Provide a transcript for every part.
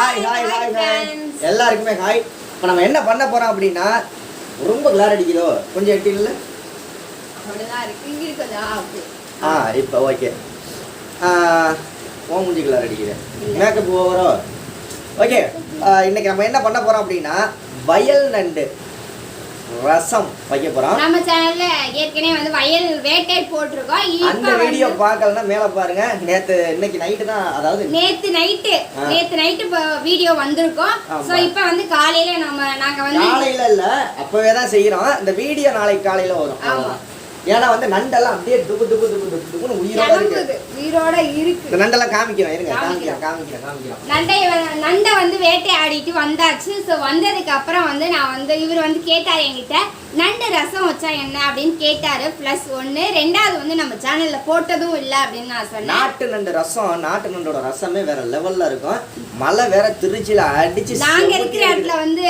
Hi எல்லாருக்குமே hi. இப்போ நம்ம என்ன பண்ண போறோம் அப்படின்னா, ரொம்ப கிளார் அடிக்குதோ கொஞ்சம் எட்டி இல்லை இப்போ ஓகே. ஓ மூஞ்சி கிளார் அடிக்குது, மேக்கப் ஓவரோ ஓகே. இன்னைக்கு நம்ம என்ன பண்ண போறோம் அப்படின்னா, வயல் நண்டு ரசம் வைக்க போறோம். நம்ம சேனல்ல ஏற்கனவே வந்து வயல் வேட்டை போட்டுருக்கோம். அந்த வீடியோ பார்க்கலன்னா மேல பாருங்க. இன்னைக்கு நைட்டு தான், அதாவது நேத்து நைட்டு வீடியோ வந்திருக்கோம். சோ இப்போ வந்து காலையில நாங்க வந்து காலையில இல்ல அப்பவே தான் செய்யறோம். இந்த வீடியோ நாளைக்கு காலையில வரும். ஆமா, ஏன்னா வந்து நண்டெல்லாம் அப்படியே துப்பு துப்பு துப்பு துப்பு துப்புன்னு உயிரோட இருக்கு. இந்த நண்டெல்லாம் காமிக்கிறேன், இருங்க காமிக்கிறேன். நண்டை வந்து வேட்டையாடிட்டு வந்தாச்சு. ஸோ வந்ததுக்கு அப்புறம் வந்து நான் வந்து இவர் வந்து கேட்டார் என்கிட்ட, நண்டு ரசம் வச்சா என்ன அப்படின்னு கேட்டாரு. ப்ளஸ் ஒன்று, ரெண்டாவது வந்து நம்ம சேனல்ல போட்டதும் இல்லை அப்படின்னு நான் சொன்னேன். நாட்டு நண்டு ரசம், நாட்டு நண்டோட ரசமே வேற லெவல்ல இருக்கும். மழை வேற திருச்சியில அடிச்சு, நாங்க இருக்கிற இடத்துல வந்து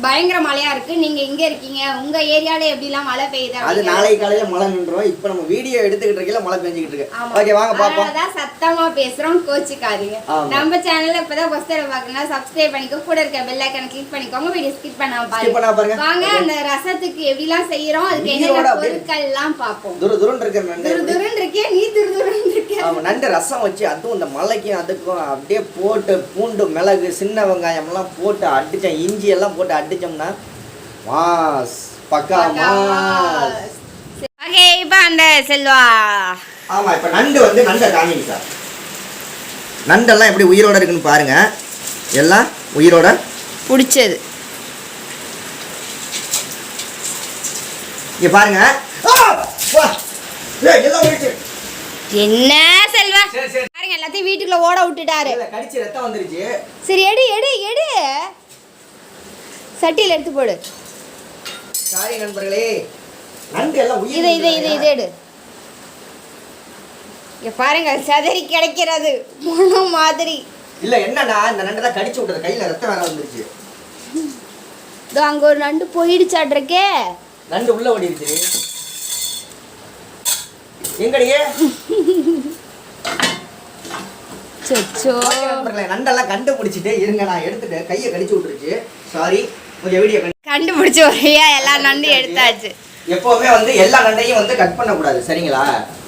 பயங்கர மழையா இருக்கு. நீங்க எங்க இருக்கீங்க, உங்க ஏரியால எப்படிலாம் மழை பெய்யுது? அது நாளைக்கு காலையில மழை நின்றோம். இப்போ நம்ம வீடியோ எடுத்துக்கிட்டு இருக்கல மழை பெஞ்சிக்கிட்டு இருக்கு. ஓகே வாங்க பாப்போம். அதான் சத்தமா பேசுறோம், கோச்சிக்காதீங்க. நம்ம சேனல்ல இப்பதான் ஃபர்ஸ்ட் டைம் பார்க்கறீங்க, சப்ஸ்கிரைப் பண்ணிக்கோ, கூட இருக்க பெல் ஐகானை கிளிக் பண்ணிக்கோங்க. வீடியோ ஸ்கிப் பண்ணாம பாருங்க. வாங்க அந்த ரசத்துக்கு எப்படிலாம் செய்யறோம், அதுக்கு என்னென்ன பொருட்கள் எல்லாம் பாப்போம். துருதுருன்னு இருக்கு நண்டு, துருதுருன்னு இருக்கே, நீ துருதுருன்னு இருக்க. ஆமா, நண்டு ரசம் வச்சு அதுவும் இந்த மலைக்கும் அதுக்கும் அப்படியே போட்டு பூண்டு மிளகு சின்ன வெங்காயம் எல்லாம் போட்டு அடிச்சோம், இஞ்சி எல்லாம் போட்டு அடிச்சோம்னா மாஸ் பக்கா மாஸ். ஓகே, இப்போ அந்த செல்வா. ஆமா, இப்போ நண்டு வந்து நண்டை காமிங்க சார். நண்டெல்லாம் எப்படி உயிரோட இருக்குன்னு பாருங்க. எல்லாம் உயிரோட பிடிச்சது. இங்க பாருங்க. என்ன செல்வா பாருங்க, எல்லாத்தையும் வீட்டுக்குள்ள ஓட விட்டுட்டாரு. கடிச்சு ரத்தம் வந்துருச்சு. சரி, எடு எடு எடு, சட்டியில் எடுத்து போடு. சாரி நண்பர்களே, நண்டு எல்லாம் உயிர். இதை எடு. இங்க பாருங்க, சதறி கிடைக்கிறது மனம் மாதிரி. இல்ல என்னன்னா, இந்த நண்டு தான் கடிச்சு விட்டது, கையில ரத்தம் வேற வந்துருச்சு. இதோ அங்க ஒரு நண்டு போயிடுச்சாட்ருக்கே. நண்டு உள்ள ஓடிடுச்சு. எங்கடியே சச்சோ நண்பர்களே, நண்டெல்லாம் கண்டுபிடிச்சிட்டு இருங்க, நான் எடுத்துட்டு கையை கடிச்சு விட்டுருச்சு. சாரி, கொஞ்சம் வீடியோ கண்டுபிடிச்சு ஒரேயா எல்லா நண்டையும் எடுத்தாச்சு. எப்பவுமே வந்து எல்லா நண்டையும் வந்து கட் பண்ண கூடாது, சரிங்களா?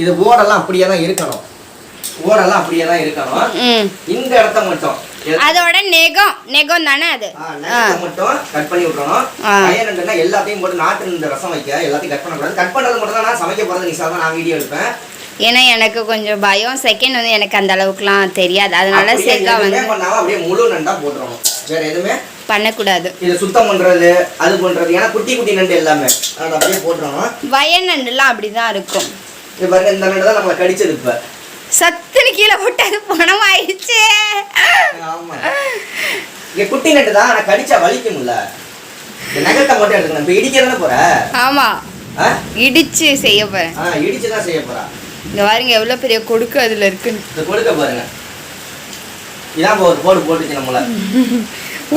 இது ஓடெல்லாம் அப்படியே தான் இருக்கணும், ஓடெல்லாம் அப்படியே தான் இருக்கணும். இந்த இடத்த மட்டும், அதோட நெகம் தானே அது, நெகத்தை மட்டும் கட் பண்ணி விட்டுறணும். வயல் நண்டுனா எல்லாத்தையும் போட்டு நாட்டு நண்டு ரசம் வைக்க எல்லாத்தையும் கட் பண்ண கூடாது. கட் பண்றது மட்டும் தான் நான் சமைக்க போறது. நிஷா தான் நான் வீடியோ எடுப்பேன். ஏன்னா எனக்கு கொஞ்சம் பயம். செகண்ட் வந்து எனக்கு அந்த அளவுக்குலாம் தெரியாது, அதனால செல்வா வந்து பண்ணாம அப்படியே முழு நண்டா போட்டுறணும், வேற எதுவுமே பண்ணக்கூடாது. இது சுத்தம் பண்றது அது பண்றது, ஏன்னா குட்டி குட்டி நண்டு எல்லாமே அதை அப்படியே போட்டுறணும். வயல் நண்டுலாம் அப்படிதான் இருக்கும். இது பாருங்க, இந்த நண்டு தான் நம்மளை கடிச்சது. இப்ப சத்துன்னு கீழே போட்டு அது பணம் ஆயிடுச்சு. ஆமா, இங்க குட்டி நண்டு தான், ஆனா கடிச்சா வலிக்கும்ல. நகத்தை மட்டும் எடுத்துக்கணும். இப்ப இடிக்கிறதானே போற? ஆமா, இடிச்சு செய்ய போறேன். இடிச்சுதான் செய்ய போறா. இங்க பாருங்க எவ்வளவு பெரிய கொடுக்கு அதுல இருக்குன்னு. இந்த கொடுக்க பாருங்க, இதான் ஒரு போடு போட்டுச்சு நம்மள.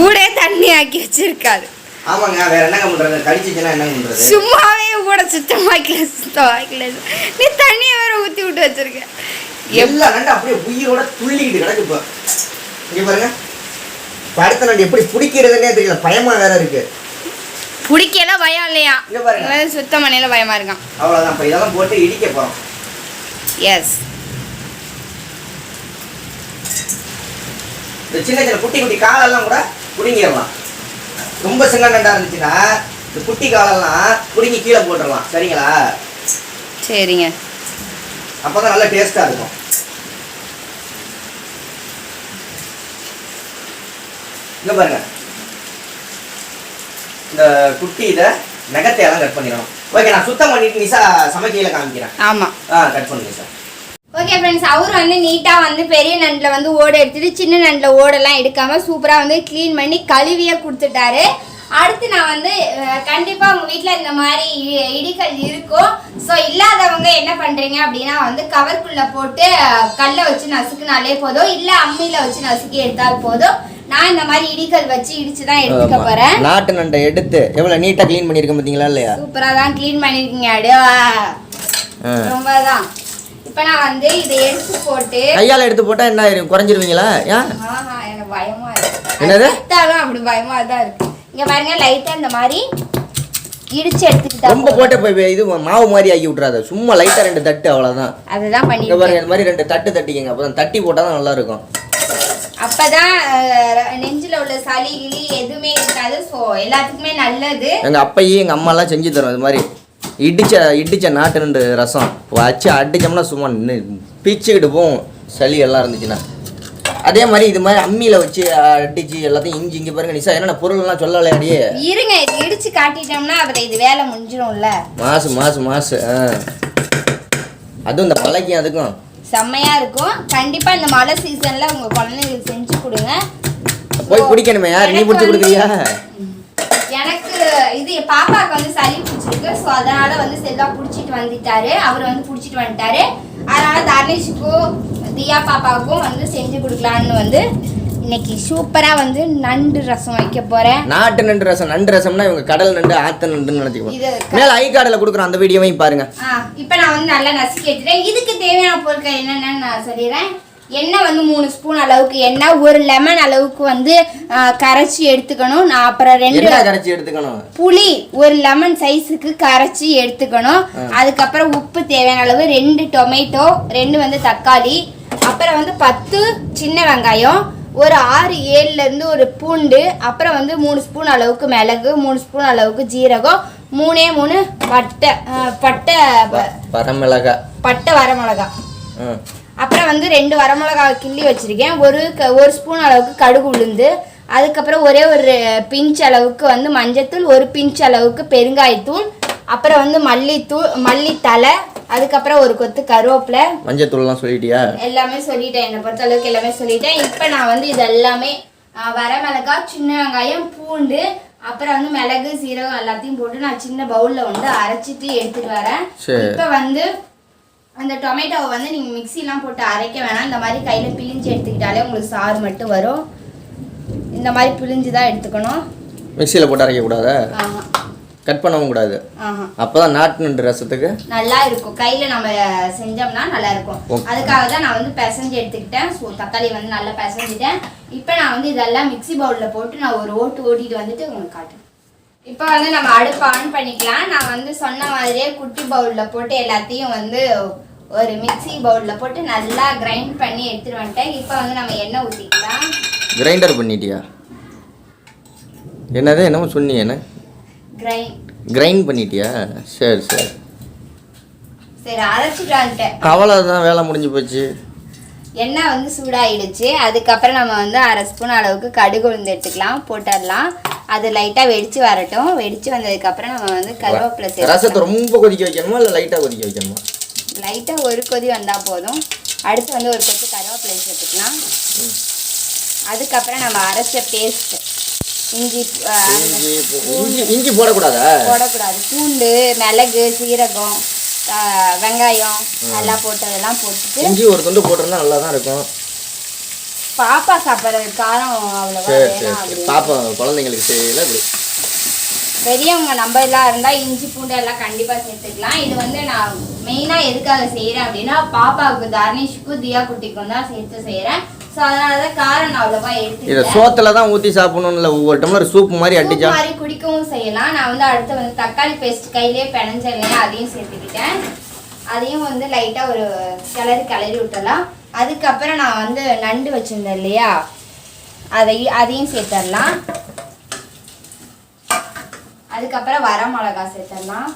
ஊடே தண்ணி ஆக்கி வச்சிருக்காரு. ஆமாங்க, வேற என்னங்க பண்றது? கடிச்சிச்சுன்னா என்ன பண்றது? சும்மாவே கூட சுத்தமாக்கல. நீ தண்ணியை வேற ஊத்தி விட்டு வச்சிருக்க. எல்லா நண்டு அப்படியே உயிரோட துள்ளிக்கிட்டு கிடக்கு. இப்போ இங்க பாருங்க, அடுத்த நண்டு எப்படி பிடிக்கிறதுன்னே தெரியல, பயமா வேற இருக்கு. பிடிக்கல பயம் இல்லையா? இங்க பாருங்க, சுத்தம் பண்ணல பயமா இருக்கான். அவ்வளவுதான். இப்ப இதெல்லாம் போட்டு இடிக்க போறோம். எஸ், இந்த சின்ன சின்ன குட்டி குட்டி காலெல்லாம் கூட புடுங்கிடலாம். ரொம்ப சின்ன நண்டா இருந்துச்சுன்னா இந்த குட்டி காலெல்லாம் புடுங்கி கீழே போட்டுடலாம், சரிங்களா? சரிங்க, அப்பதான் நல்லா டேஸ்டா இருக்கும். இங்க பாருங்க, இந்த குட்டி இதை நகத்தையெல்லாம் கட் பண்ணிடணும். ஓகே, நான் சுத்தம் பண்ணிட்டு நிஷா சமைக்கையில காமிக்கிறேன். ஆமா, கட் பண்ணுங்க சார். ஓகே ஃப்ரெண்ட்ஸ், அவர் வந்து நீட்டாக வந்து பெரிய நண்டில் வந்து ஓட எடுத்துட்டு சின்ன நண்டில் ஓடெல்லாம் எடுக்காமல் சூப்பராக வந்து க்ளீன் பண்ணி கழுவியே கொடுத்துட்டாரு. அடுத்து நான் வந்து கண்டிப்பாக உங்கள் வீட்டில் இந்த மாதிரி இடிகள் இருக்கும். ஸோ இல்லாதவங்க என்ன பண்ணுறீங்க அப்படின்னா வந்து கவர்க்குள்ளே போட்டு கல்லை வச்சு நசுக்குனாலே போதும், இல்லை அம்மியில் வச்சு நசுக்கி எடுத்தால் போதும். நான் இந்த மாதிரி இடிகள் வச்சு இடிச்சு தான் எடுத்துக்க போகிறேன். நாட்டு நண்டை எடுத்து எவ்வளோ நீட்டாக க்ளீன் பண்ணியிருக்கேன் பார்த்தீங்களா? இல்லையா? சூப்பராக தான் க்ளீன் பண்ணியிருக்கீங்க. அப்படியே ரொம்ப தான். இப்போ நான் வந்து இதை எடுத்து போட்டு கையால் எடுத்து போட்டால் என்ன ஆயிரும், குறைஞ்சிருவீங்களா? ஏன்? எனக்கு பயமா இருக்கு. என்னது? அப்படி பயமா தான் இருக்கு. இங்க பாருங்க, லைட்டா இந்த மாதிரி இடிச்சு எடுத்துக்கிட்டா ரொம்ப போட்டு இது மாவு மாதிரி ஆக்கி விட்றாத, சும்மா லைட்டா 2 தட்டு அவ்வளவுதான். அதுதான் பண்ணி பாருங்க, இந்த மாதிரி 2 தட்டு தட்டிக்கங்க, அப்பதான் தட்டி போட்டா தான் நல்லா இருக்கும். அப்பதான் நெஞ்சில உள்ள சளி கிளி எதுவுமே இருக்காது. ஸோ எல்லாத்துக்குமே நல்லது. எங்க அப்பையும் எங்க அம்மா எல்லாம் செஞ்சு தரும். இது மாதிரி இடிச்ச நாட்டு 2 ரசம் வச்சு அடிச்சோம்னா சும்மா பிச்சுக்கிட்டு போகும், சளி எல்லாம் இருந்துச்சுன்னா. அதே மாதிரி இது மாதிரி அம்மியில வச்சு அடிச்சு எல்லாத்தையும் இஞ்சி பாருங்க நிஷா, என்னென்ன பொருள் எல்லாம் சொல்லலை அடியே. இருங்க, இது இடிச்சு காட்டிட்டோம்னா அப்புறம் இது வேலை முடிஞ்சிடும்ல. மாசு அதுவும் இந்த மலைக்கு அதுக்கும் செம்மையா இருக்கும். கண்டிப்பா இந்த மழை சீசன்ல உங்க குழந்தைங்களுக்கு செஞ்சு கொடுங்க. போய் குடிக்கணுமே, யார் நீ பிடிச்சி கொடுக்குறியா? எனக்கு இது பாப்பாவுக்கு வந்து சளி பிடிச்சிருக்கு. ஸோ அதனால வந்து செல்வா பிடிச்சிட்டு வந்துட்டாரு. அவர் வந்து பிடிச்சிட்டு வந்துட்டாரு. அதனால தர்ணேஷுக்கும் தியா பாப்பாவுக்கும் வந்து செஞ்சு கொடுக்கலான்னு வந்து இன்னைக்கு சூப்பரா வந்து நண்டு ரசம் வைக்க போறேன். நாட்டு நண்டு ரசம். நண்டு ரசம்னா இவங்க கடல் நண்டு ஆத்த நண்டுன்னு நினைச்சுக்கோங்க. மேல ஐ கார்டுல கொடுக்குறோம், அந்த வீடியோவையும் பாருங்க. இப்போ நான் வந்து நல்லா நசுக்கி எடுத்துட்டேன். இதுக்கு தேவையான பொருட்கள் என்னென்னு நான் சொல்லிடுறேன். எண்ணெய் வந்து 3 ஸ்பூன் அளவுக்கு எண்ணெய், 1 லெமன் அளவுக்கு வந்து கரைச்சி எடுத்துக்கணும். நான் அப்புறம் 2 கரைச்சி எடுத்துக்கணும். புளி 1 லெமன் சைஸுக்கு கரைச்சி எடுத்துக்கணும். அதுக்கப்புறம் உப்பு தேவையான அளவு, 2 டொமேட்டோ, 2 வந்து தக்காளி, அப்புறம் வந்து 10 சின்ன வெங்காயம், ஒரு 6-7ல இருந்து ஒரு பூண்டு, அப்புறம் வந்து 3 ஸ்பூன் அளவுக்கு மிளகு, 3 ஸ்பூன் அளவுக்கு ஜீரகம், 3 பட்டை வரமிளகா, அப்புறம் வந்து 2 வரமிளகாய் கிள்ளி வச்சிருக்கேன். ஒரு ஸ்பூன் அளவுக்கு கடுகு உளுந்து, அதுக்கப்புறம் ஒரே ஒரு பிஞ்ச் அளவுக்கு வந்து மஞ்சத்தூள், ஒரு பிஞ்ச் அளவுக்கு பெருங்காயத்தூள், அப்புறம் வந்து மல்லித்தலை, அதுக்கப்புறம் ஒரு கொத்து கருவேப்பிலை. மஞ்சத்தூள்லாம் சொல்லிட்டியா? எல்லாமே சொல்லிட்டேன், என்னை பொறுத்த அளவுக்கு எல்லாமே சொல்லிட்டேன். இப்போ நான் வந்து இது எல்லாமே வரமிளகாய், சின்ன வெங்காயம், பூண்டு, அப்புறம் வந்து மிளகு சீரகம் எல்லாத்தையும் போட்டு நான் சின்ன பவுல்ல வந்து அரைச்சிட்டு எடுத்துட்டு வரேன். இப்போ வந்து அந்த டொமேட்டோவை வந்து நீங்கள் மிக்சிலாம் போட்டு அரைக்க வேணாம். இந்த மாதிரி கையில் பிழிஞ்சு எடுத்துக்கிட்டாலே உங்களுக்கு சாறு மட்டும் வரும். இந்த மாதிரி பிழிஞ்சு தான் எடுத்துக்கணும். மிக்சியில் போட்டு அரைக்கக்கூடாது, கட் பண்ணவும் கூடாது. அப்போதான் நாட்டு நண்டு ரசத்துக்கு நல்லா இருக்கும். கையில் நம்ம செஞ்சோம்னா நல்லா இருக்கும். அதுக்காக தான் நான் வந்து பிசைஞ்சு எடுத்துக்கிட்டேன். ஸோ தக்காளி வந்து நல்லா பிசைஞ்சிட்டேன். இப்போ நான் வந்து இதெல்லாம் மிக்சி பவுலில் போட்டு நான் ஒரு ஓட்டிட்டு வந்துட்டு உங்களுக்கு காட்டுறேன். இப்போ வந்து நம்ம அடுப்பு ஆன் பண்ணிக்கலாம். நான் வந்து சொன்ன மாதிரியே குட்டி பவுலில் போட்டு எல்லாத்தையும் வந்து ஒரு மிக்சி பவுலில் போட்டு நல்லா கிரைண்ட் பண்ணி எடுத்துட்டு வந்துட்டேன். இப்போ வந்து நம்ம எண்ணெய் ஊற்றிக்கலாம். கிரைண்டர் பண்ணிட்டியா? என்னமோ சொன்னீங்க, என்ன கிரைண்ட் பண்ணிட்டியா? சரி அரைச்சிட்டு வந்துட்டேன். அவ்வளோதான், வேலை முடிஞ்சு போச்சு. எண்ணெய் வந்து சூடாயிடுச்சு. அதுக்கப்புறம் நம்ம வந்து 1/2 ஸ்பூன் அளவுக்கு கடுகு உளுந்து எடுத்துக்கலாம், போட்டுடலாம். அது லைட்டாக வெடிச்சு வரட்டும். வெடிச்சு வந்ததுக்கப்புறம் நம்ம வந்து கருவேப்பிலை சேர்த்து. ரசத்தை ரொம்ப கொதிக்க வைக்கணுமா இல்லை லைட்டாக கொதிக்க வைக்கணுமா? லைட்டாக ஒரு கொதி வந்தால் போதும். அடுத்து வந்து ஒரு கொத்து கருவேப்பிலை சேர்த்துக்கலாம். அதுக்கப்புறம் நம்ம அரைச்ச பேஸ்ட் இஞ்சி போடக்கூடாது. பூண்டு, மிளகு, சீரகம், வெங்காயம் எல்லாம் போட்டதெல்லாம் போட்டுட்டு இஞ்சி ஒரு துண்டு போட்டிருந்தா நல்லா தான் இருக்கும். பாப்பா சாப்பிட்றது காரம் அவ்வளோவா பாப்பா குழந்தைங்களுக்கு செய்யல. இப்படி பெரியவங்க நம்ம எல்லாம் இருந்தால் இஞ்சி பூண்டு எல்லாம் கண்டிப்பாக சேர்த்துக்கலாம். இது வந்து நான் மெயினாக எதுக்காக செய்கிறேன் அப்படின்னா பாப்பாவுக்கு, தர்ணேஷுக்கும், தியா குட்டிக்கும் தான் சேர்த்து செய்கிறேன். ஸோ அதனால தான் காரம் நான் அவ்வளோவா எடுத்து இதை சோத்தில் தான் ஊற்றி சாப்பிடணும், இல்லை ஒவ்வொரு டம்ளர் சூப் மாதிரி அடிச்சா மாதிரி குடிக்கவும் செய்யலாம். நான் வந்து அடுத்து வந்து தக்காளி பேஸ்ட் கையிலே பிணைஞ்சலையே அதையும் சேர்த்துக்கிட்டேன். அதையும் வந்து லைட்டாக ஒரு கிளறி விட்டுடலாம். அதுக்கப்புறம் நான் வந்து நண்டு வச்சுருந்தேன் இல்லையா, அதையும் சேர்த்துடலாம். அதுக்கப்புறம் வரமிளகா சேர்த்துடலாம்.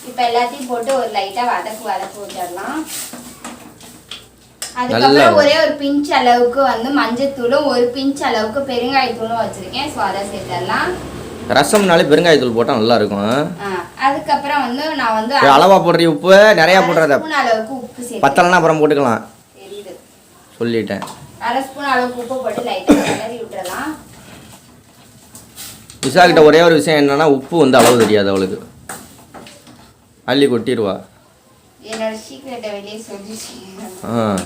இப்போ எல்லாத்தையும் போட்டு ஒரு லைட்டாக வதக்கு விட்டுடலாம். அதுக்கப்புறம் ஒரே ஒரு பிஞ்ச் அளவுக்கு வந்து மஞ்சத்தூளும், ஒரு பிஞ்ச் அளவுக்கு பெருங்காயத்தூளும் வச்சிருக்கேன். ஸோ அதை சேர்த்துடலாம். ரசம்னாலே பெருங்காயத்தூள் போட்டால் நல்லா இருக்கும். அதுக்கப்புறம் வந்து நான் வந்து அளவா போடுற உப்பு நிறையா போடுறத அளவுக்கு உப்பு சேர்த்து பத்தலன்னா அப்புறம் போட்டுக்கலாம். தெரியுது, சொல்லிட்டேன். 1/2 ஸ்பூன் அளவுக்கு உப்பு போட்டு லைட்டாக கிளறி விட்டுறலாம். விசா கிட்ட ஒரே ஒரு விஷயம் என்னன்னா, உப்பு வந்து அளவு தெரியாது அவளுக்கு, அள்ளி கொட்டிடுவா. என்னோட சீக்ரெட்டை வெளியே சொல்லிட்டேன்.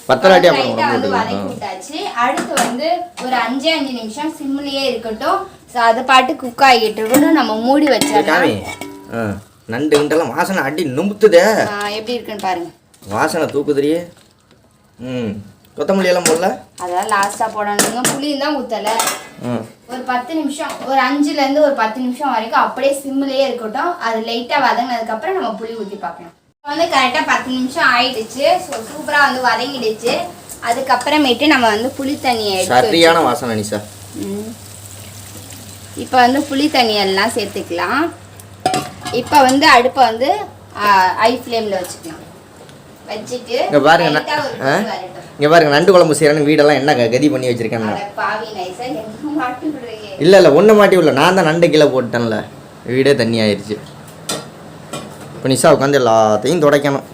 பத்தலாட்டி வந்து வதக்கி விட்டாச்சு. அடுத்து வந்து ஒரு 5 நிமிஷம் சிம்லயே இருக்கட்டும். ஸோ அதை பாட்டு குக் ஆகிட்டு இருக்கட்டும். நம்ம மூடி வச்சிடலாம். நண்டு கிண்டெல்லாம் வாசனை அடி நும்புத்துதே. எப்படி இருக்குன்னு பாருங்க. வாசனை தூக்குதுரியே. கொத்தமல்லி எல்லாம் போடல. அதெல்லாம் லாஸ்டா போடணுங்க. புளியும் தான் ஊத்தல. ஒரு 10 நிமிஷம், ஒரு 5ல இருந்து ஒரு 10 நிமிஷம் வரைக்கும் அப்படியே சிம்லயே இருக்கட்டும். அது லைட்டா வதங்கினதுக்கு அப்புறம் நம்ம புளி ஊத்தி பார்க்கலாம். வந்து கரெக்டா 10 நிமிஷம் ஆயிடுச்சு. ஸோ சூப்பரா வந்து வதங்கிடுச்சு. அதுக்கப்புறமேட்டு நம்ம வந்து புளி தண்ணியை சரியான வாசனை நிஷா. இப்போ வந்து புளி தண்ணி எல்லாம் சேர்த்துக்கலாம். இப்போ வந்து அடுப்பை வந்து ஹை ஃப்ளேமில் வச்சுக்கலாம். வச்சுட்டு இங்கே பாருங்க நண்டு குழம்பு செய்யறேன்னு வீடெல்லாம் என்ன கதி பண்ணி வச்சிருக்கேன். இல்லை ஒன்று மாட்டி விடல, நான் தான் நண்டு கீழே போட்டேன்ல, வீடே தண்ணி ஆயிடுச்சு. இப்போ நிஷா உட்காந்து எல்லாத்தையும் துடைக்கணும்.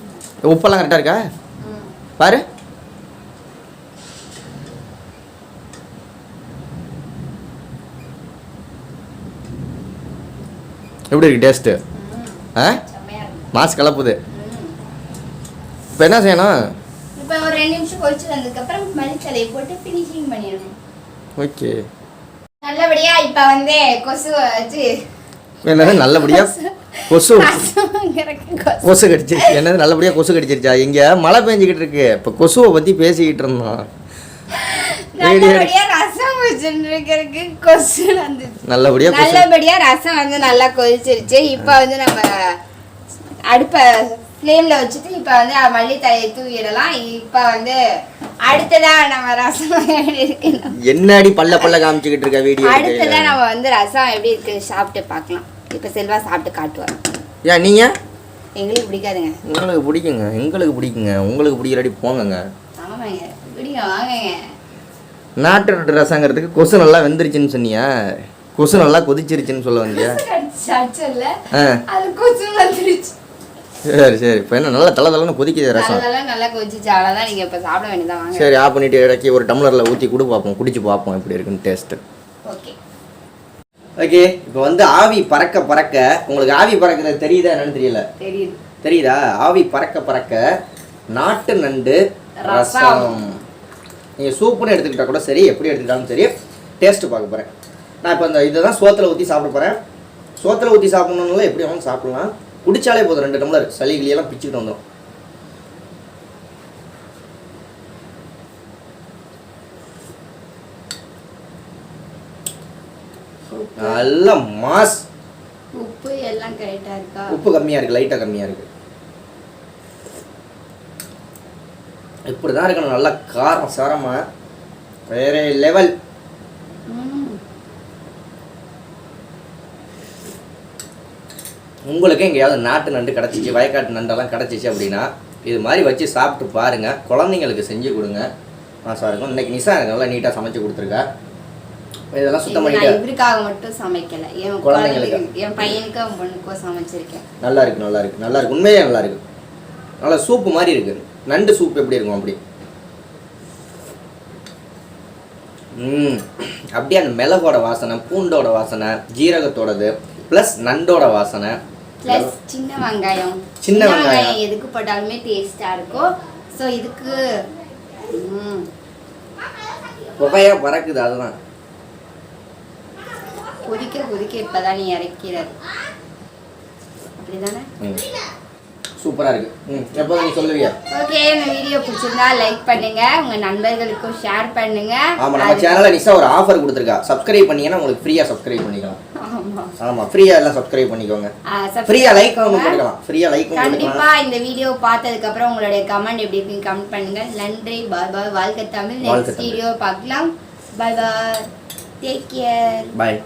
உப்பெல்லாம் கரெக்டாக இருக்கா பாரு. எப்படி இருக்கு டேஸ்ட்டு? மாஸ் கலப்புது. இப்போ என்ன செய்யணும்? இப்போ ஒரு 2 நிமிஷம் கொதிச்சு வந்ததுக்கு அப்புறம் மல்லித்தலையை போட்டு ஃபினிஷிங் பண்ணிடணும். ஓகே. நல்லபடியா இப்போ வந்து கொசு வச்சு என்னது நல்லபடியா கொசு கடிச்சு என்னது நல்லபடியா கொசு கடிச்சிருச்சா? இங்க மழை பெஞ்சிக்கிட்டு இருக்கு. இப்போ கொசுவை பத்தி பேசிக்கிட்டு இருந்தோம். நல்லபடியா ரசம் வச்சுருக்கு. கொசு வந்து நல்லபடியா ரசம் வந்து நல்லா கொதிச்சிருச்சு. இப்போ வந்து நம்ம அடுப்பை ஃப்ளேம்ல வச்சுட்டு இப்போ வந்து மல்லித்தலையை தூவிடலாம். இப்போ வந்து அடுத்ததா நம்ம ரசம் எப்படி இருக்கு, என்னடி பல்ல காமிச்சுக்கிட்டு இருக்க வீடியோ. அடுத்ததா நம்ம வந்து ரசம் எப்படி இருக்கு சாப்பிட்டு பார்க்கலாம். இப்போ செல்வா சாப்பிட்டு காட்டுவார். ஏன் நீங்க? எங்களுக்கு பிடிக்காதுங்க. உங்களுக்கு பிடிக்குங்க, எங்களுக்கு பிடிக்குங்க. உங்களுக்கு பிடிக்கிறடி போங்கங்க. ஆமாங்க பிடிக்கும், வாங்கங்க. நாட்டு ரசங்கிறதுக்கு கொசு நல்லா வெந்துருச்சுன்னு சொன்னியா? கொசு நல்லா கொதிச்சிருச்சுன்னு சொல்ல வந்தியா? சரி இப்போ என்ன நல்லா தலை கொதிக்குது ரசம். நல்லா கொதிச்சு அவ்வளோதான். நீங்கள் இப்போ சாப்பிட வேண்டியதான். வாங்க. சரி ஆஃப் பண்ணிட்டு இறக்கி ஒரு டம்ளரில் ஊற்றி கொடு பார்ப்போம், குடிச்சு பார்ப்போம் எப்படி இருக்குன்னு டேஸ்ட்டு. ஓகே. இப்போ வந்து ஆவி பறக்க பறக்க, உங்களுக்கு ஆவி பறக்கிறது தெரியுதா என்னன்னு தெரியல. தெரியுதா? ஆவி பறக்க பறக்க நாட்டு நண்டு ரசம். நீங்கள் சூப்புன்னு எடுத்துக்கிட்டா கூட சரி, எப்படி எடுத்துக்கிட்டாலும் சரி, டேஸ்ட்டு பார்க்க போகிறேன். நான் இப்போ இந்த இதை தான் சோத்தில் ஊற்றி சாப்பிட போகிறேன். சோத்தில் ஊற்றி சாப்பிட்ணுன்னால எப்படி வேணும் சாப்பிட்லாம். குடிச்சாலே போதும் 2 டம்ளர் சளி கிளியெல்லாம் பிச்சுக்கிட்டு வந்துடும். நல்ல மாஸ். உப்பு எல்லாம் கரெக்டா இருக்கா? உப்பு கம்மியா இருக்கு, லைட்டா கம்மியா இருக்கு. இப்படிதான் இருக்கணும். நல்லா காரம் சாரமா வேற லெவல். உங்களுக்கு எங்கேயாவது நாட்டு நண்டு கிடச்சிச்சு, வயக்காட்டு நண்டெல்லாம் கிடச்சிச்சு அப்படின்னா இது மாதிரி வச்சு சாப்பிட்டு பாருங்கள். குழந்தைங்களுக்கு செஞ்சு கொடுங்க, மாசாக இருக்கும். இன்றைக்கி நிஷா எனக்கு நல்லா நீட்டாக சமைச்சு கொடுத்துருக்கா. இதெல்லாம் சுத்தம் பண்ணிட்டு இவருக்காக மட்டும் சமைக்கல, என் குழந்தைங்களுக்கு, என் பையனுக்கு அவன் பொண்ணுக்கோ சமைச்சிருக்கேன். நல்லா இருக்கு. உண்மையே நல்லா இருக்கு. நல்லா சூப்பு மாதிரி இருக்கு. நண்டு சூப் எப்படி இருக்கும் அப்படி. அப்படியே அந்த மிளகோட வாசனை, பூண்டோட வாசனை, ஜீரகத்தோடது ப்ளஸ் நண்டோட வாசனை ப்ளஸ் சின்ன வெங்காயம் எதுக்கு போட்டாலுமே டேஸ்டா இருக்கும். ஸோ இதுக்கு புகையா பறக்குது. அதுதான் கொதிக்க இப்பதான் நீ இறக்கிறது. அப்படிதானே? சூப்பரா இருக்கு. எப்போ நீ சொல்லுவியா? ஓகே, இந்த வீடியோ பிடிச்சிருந்தா லைக் பண்ணுங்க, உங்க நண்பர்களுக்கும் ஷேர் பண்ணுங்க. ஆமா, நம்ம சேனல்ல நிஷா ஒரு ஆஃபர் கொடுத்திருக்கா. சப்ஸ்கிரைப் பண்ணீங்கன்னா உங்களுக்கு ஃப்ரீயா சப்ஸ்கிரைப் பண்ணிக்கலாம். ஆமா ஃப்ரீயா எல்லாம் சப்ஸ்கிரைப் பண்ணிக்கோங்க. ஃப்ரீயா லைக் கொடுக்கலாம். ஃப்ரீயா லைக் கொடுக்கலாம். கண்டிப்பா இந்த வீடியோ பார்த்ததுக்கு அப்புறம் உங்களுடைய கமெண்ட் எப்படி இருக்குன்னு கமெண்ட் பண்ணுங்க. நன்றி. பாய் பாய். வாழ்க தமிழ். நெக்ஸ்ட் வீடியோ பார்க்கலாம். Bye bye. Take care. பாய்.